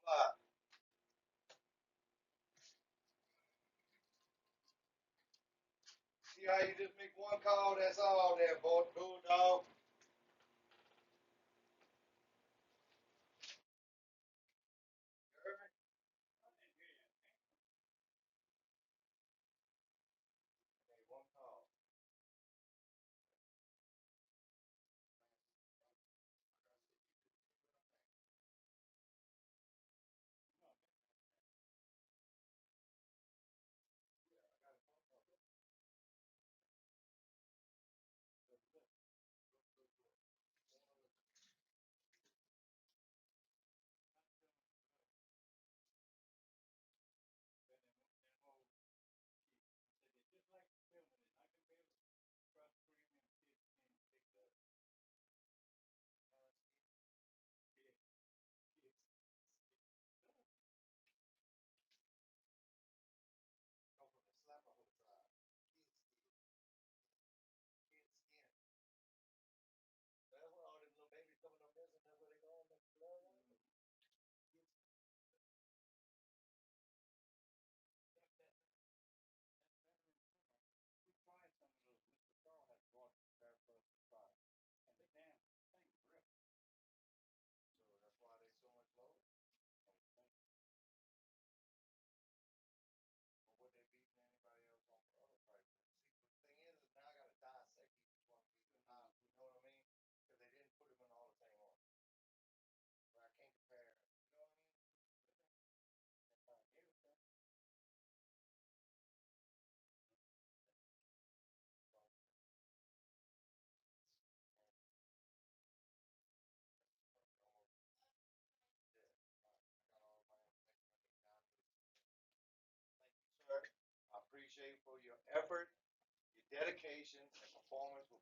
But see how you just make one call, that's all there, boy. Bulldog. You heard me? Make one call. Go from the slap or the drive. Skin, skin. That's where all them little babies coming up missing. That's where they going. That's blood. So that's why they so much lower. Or would they beating anybody else on for other prices? See, the thing is now I got to dissect each one of these and how, you know what I mean? Because they didn't put them in all the same order. But I can't compare. You know what I mean? Yeah. I got all my information down to the. Thank you, sir. I appreciate for your effort, your dedication, and performance with